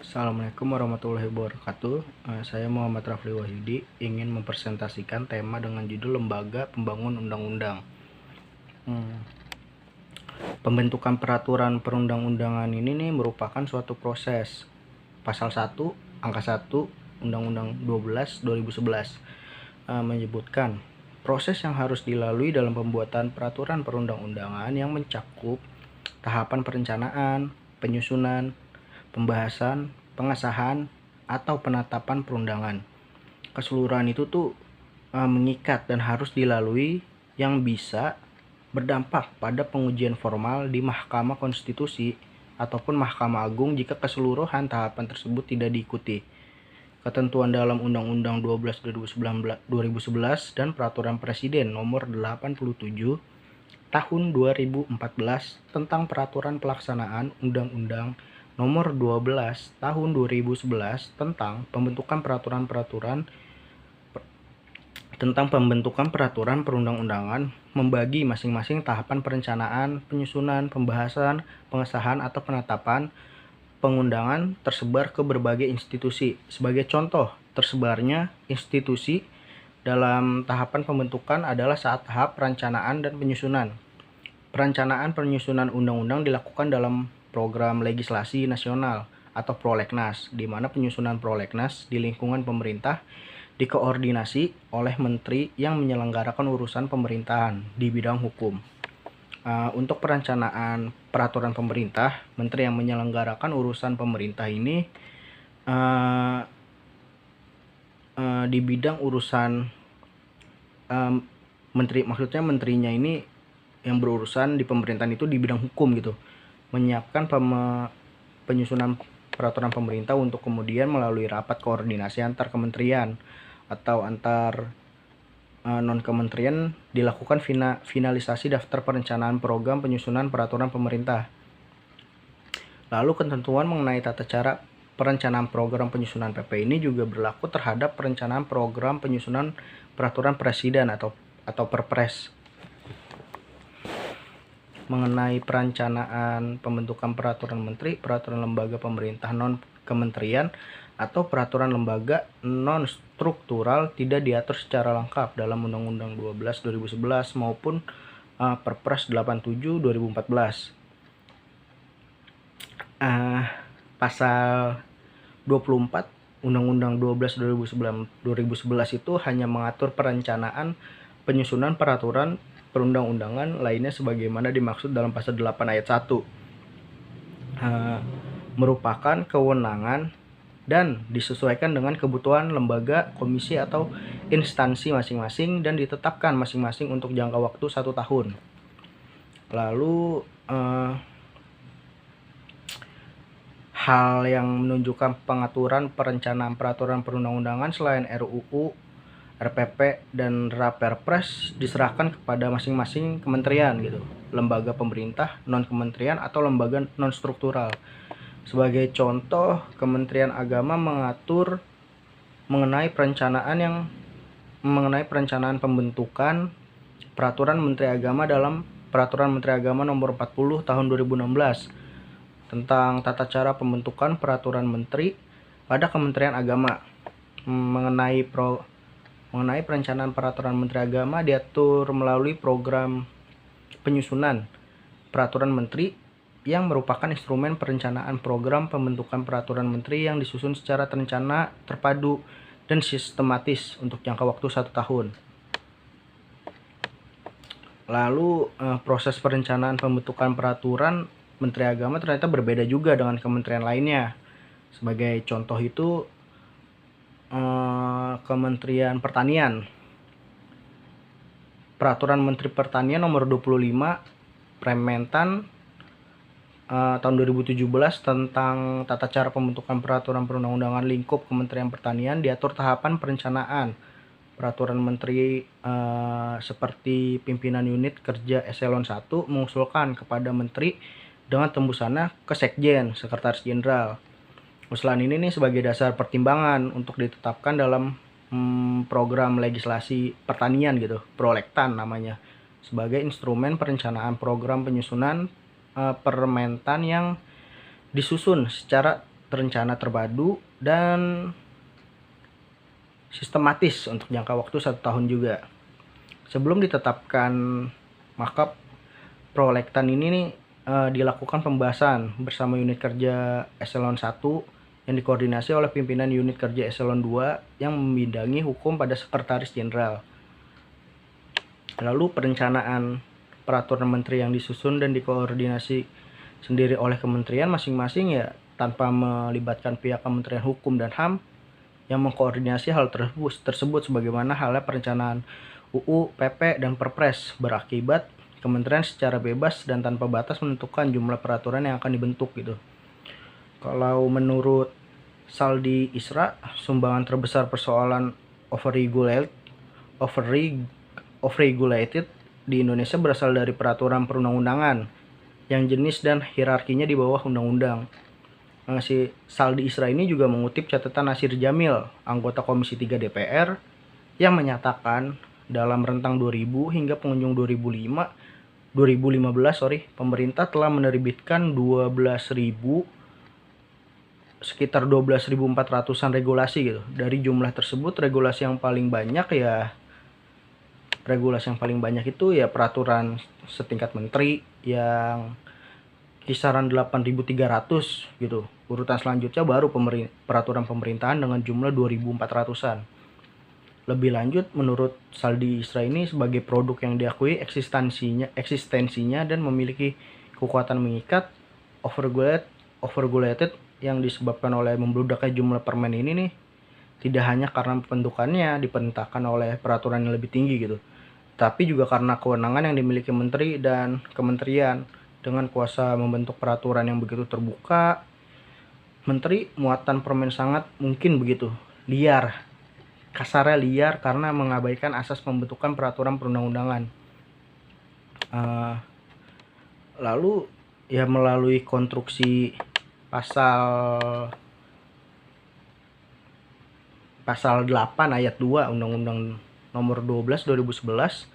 Assalamualaikum warahmatullahi wabarakatuh. Saya Muhammad Rafli Wahyudi ingin mempresentasikan tema dengan judul Lembaga Pembangun Undang-Undang. Pembentukan peraturan perundang-undangan ini merupakan suatu proses. Pasal 1, Angka 1, Undang-Undang 12 2011 menyebutkan proses yang harus dilalui dalam pembuatan peraturan perundang-undangan yang mencakup tahapan perencanaan, penyusunan, pembahasan, pengesahan, atau penetapan perundangan. Keseluruhan itu mengikat dan harus dilalui yang bisa berdampak pada pengujian formal di Mahkamah Konstitusi ataupun Mahkamah Agung jika keseluruhan tahapan tersebut tidak diikuti. Ketentuan dalam Undang-Undang 12 2011 dan Peraturan Presiden Nomor 87 Tahun 2014 tentang Peraturan Pelaksanaan Undang-Undang Nomor 12 Tahun 2011 tentang pembentukan peraturan perundang-undangan membagi masing-masing tahapan perencanaan, penyusunan, pembahasan, pengesahan atau penetapan pengundangan tersebar ke berbagai institusi. Sebagai contoh, tersebarnya institusi dalam tahapan pembentukan adalah saat tahap perencanaan dan penyusunan. Perencanaan penyusunan undang-undang dilakukan dalam program legislasi nasional atau prolegnas, di mana penyusunan prolegnas di lingkungan pemerintah dikoordinasi oleh menteri yang menyelenggarakan urusan pemerintahan di bidang hukum. Untuk perencanaan peraturan pemerintah, menteri yang menyelenggarakan urusan pemerintah ini di bidang urusan maksudnya menterinya ini yang berurusan di pemerintahan itu di bidang hukum gitu, menyiapkan penyusunan peraturan pemerintah untuk kemudian melalui rapat koordinasi antar kementerian atau antar non-kementerian dilakukan finalisasi daftar perencanaan program penyusunan peraturan pemerintah. Lalu ketentuan mengenai tata cara perencanaan program penyusunan PP ini juga berlaku terhadap perencanaan program penyusunan peraturan presiden atau Perpres. Mengenai perencanaan pembentukan peraturan menteri, peraturan lembaga pemerintah non-kementerian, atau peraturan lembaga non-struktural tidak diatur secara lengkap dalam Undang-Undang 12 2011 maupun Perpres 87 2014. Pasal 24 Undang-Undang 12 2011 itu hanya mengatur perencanaan penyusunan peraturan perundang-undangan lainnya sebagaimana dimaksud dalam pasal 8 ayat 1. Merupakan kewenangan dan disesuaikan dengan kebutuhan lembaga, komisi, atau instansi masing-masing dan ditetapkan masing-masing untuk jangka waktu 1 tahun. Lalu hal yang menunjukkan pengaturan perencanaan peraturan perundang-undangan selain RUU, RPP, dan Perpres diserahkan kepada masing-masing kementerian gitu, lembaga pemerintah, non-kementerian, atau lembaga non-struktural. Sebagai contoh, Kementerian Agama mengatur mengenai perencanaan pembentukan peraturan Menteri Agama dalam Peraturan Menteri Agama Nomor 40 Tahun 2016 tentang tata cara pembentukan peraturan menteri pada Kementerian Agama. Mengenai perencanaan peraturan Menteri Agama diatur melalui program penyusunan peraturan menteri yang merupakan instrumen perencanaan program pembentukan peraturan menteri yang disusun secara terencana, terpadu, dan sistematis untuk jangka waktu 1 tahun. Lalu proses perencanaan pembentukan peraturan Menteri Agama ternyata berbeda juga dengan kementerian lainnya. Sebagai contoh itu Kementerian Pertanian. Peraturan Menteri Pertanian Nomor 25 Prementan tahun 2017 tentang tata cara pembentukan peraturan perundang-undangan lingkup Kementerian Pertanian diatur tahapan perencanaan peraturan menteri seperti pimpinan unit kerja eselon 1 mengusulkan kepada menteri dengan tembusannya ke Sekjen, Sekretaris Jenderal. Usulan ini sebagai dasar pertimbangan untuk ditetapkan dalam program legislasi pertanian gitu, Prolegtan namanya, sebagai instrumen perencanaan program penyusunan Permentan yang disusun secara terencana, terpadu, dan sistematis untuk jangka waktu 1 tahun juga. Sebelum ditetapkan markup prolegtan ini nih, dilakukan pembahasan bersama unit kerja eselon 1 yang dikoordinasi oleh pimpinan unit kerja eselon 2 yang membidangi hukum pada sekretaris jenderal. Lalu perencanaan peraturan menteri yang disusun dan dikoordinasi sendiri oleh kementerian masing-masing ya, tanpa melibatkan pihak Kementerian Hukum dan HAM yang mengkoordinasi hal tersebut sebagaimana halnya perencanaan UU, PP, dan Perpres, berakibat kementerian secara bebas dan tanpa batas menentukan jumlah peraturan yang akan dibentuk gitu. Kalau menurut Saldi Isra, sumbangan terbesar persoalan overregulated di Indonesia berasal dari peraturan perundang-undangan yang jenis dan hierarkinya di bawah undang-undang. Si Saldi Isra ini juga mengutip catatan Nasir Jamil, anggota Komisi 3 DPR, yang menyatakan dalam rentang 2000 hingga penghujung 2015, pemerintah telah menerbitkan sekitar 12.400-an regulasi gitu. Dari jumlah tersebut, regulasi yang paling banyak itu ya peraturan setingkat menteri yang kisaran 8.300 gitu. Urutan selanjutnya baru peraturan pemerintahan dengan jumlah 2.400-an. Lebih lanjut, menurut Saldi Isra ini sebagai produk yang diakui eksistensinya dan memiliki kekuatan mengikat, overregulated yang disebabkan oleh membludaknya jumlah permen ini nih, tidak hanya karena pembentukannya diperintahkan oleh peraturan yang lebih tinggi gitu, tapi juga karena kewenangan yang dimiliki menteri dan kementerian dengan kuasa membentuk peraturan yang begitu terbuka. Menteri muatan permen sangat mungkin begitu liar, kasarnya liar karena mengabaikan asas pembentukan peraturan perundang-undangan. Lalu ya melalui konstruksi pasal 8 ayat 2 Undang-Undang Nomor 12 2011,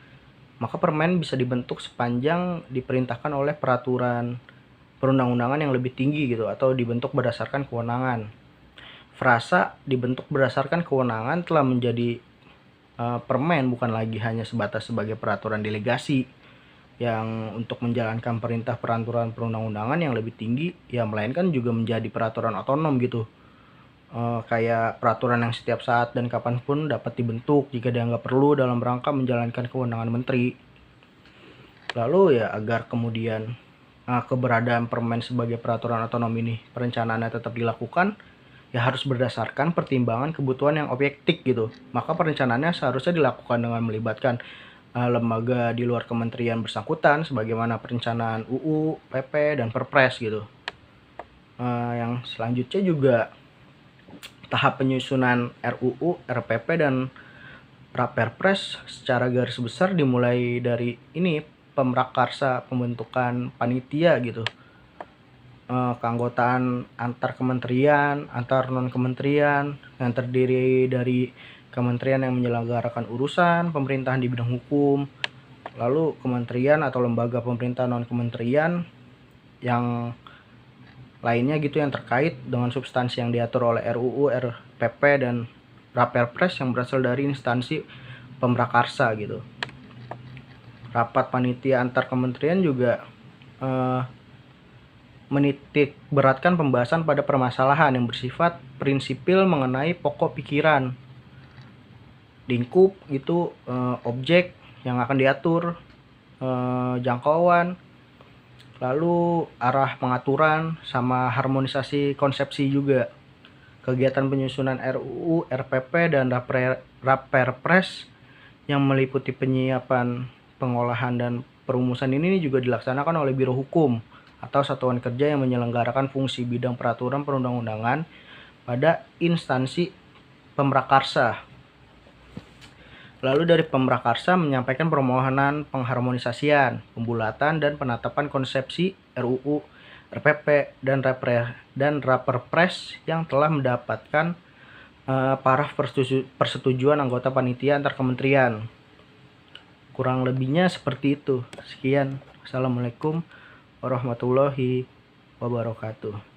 maka permen bisa dibentuk sepanjang diperintahkan oleh peraturan perundang-undangan yang lebih tinggi gitu, atau dibentuk berdasarkan kewenangan. Frasa dibentuk berdasarkan kewenangan telah menjadi permen bukan lagi hanya sebatas sebagai peraturan delegasi yang untuk menjalankan perintah peraturan perundang-undangan yang lebih tinggi, ya melainkan juga menjadi peraturan otonom gitu. Kayak peraturan yang setiap saat dan kapanpun dapat dibentuk jika dianggap perlu dalam rangka menjalankan kewenangan menteri. Lalu ya agar kemudian keberadaan permen sebagai peraturan otonom ini perencanaannya tetap dilakukan, ya harus berdasarkan pertimbangan kebutuhan yang objektif gitu. Maka perencanaannya seharusnya dilakukan dengan melibatkan lembaga di luar kementerian bersangkutan sebagaimana perencanaan UU, PP, dan Perpres gitu. Yang selanjutnya juga tahap penyusunan RUU, RPP, dan Raperpres secara garis besar dimulai dari ini pemrakarsa pembentukan panitia gitu, keanggotaan antar kementerian, antar non kementerian yang terdiri dari kementerian yang menyelenggarakan urusan pemerintahan di bidang hukum, lalu kementerian atau lembaga pemerintah non kementerian yang lainnya gitu yang terkait dengan substansi yang diatur oleh RUU, RPP, dan Raperpres yang berasal dari instansi pemrakarsa gitu. Rapat panitia antar kementerian juga menitik beratkan pembahasan pada permasalahan yang bersifat prinsipil mengenai pokok pikiran, lingkup gitu, objek yang akan diatur, jangkauan, lalu arah pengaturan sama harmonisasi konsepsi juga. Kegiatan penyusunan RUU, RPP, dan Raperpres yang meliputi penyiapan, pengolahan, dan perumusan ini juga dilaksanakan oleh Biro Hukum atau satuan kerja yang menyelenggarakan fungsi bidang peraturan perundang-undangan pada instansi pemrakarsa. Lalu dari pemrakarsa menyampaikan permohonan pengharmonisasian, pembulatan, dan penetapan konsepsi RUU, RPP, dan Raperpres yang telah mendapatkan paraf persetujuan anggota panitia antar kementerian. Kurang lebihnya seperti itu. Sekian. Assalamualaikum warahmatullahi wabarakatuh.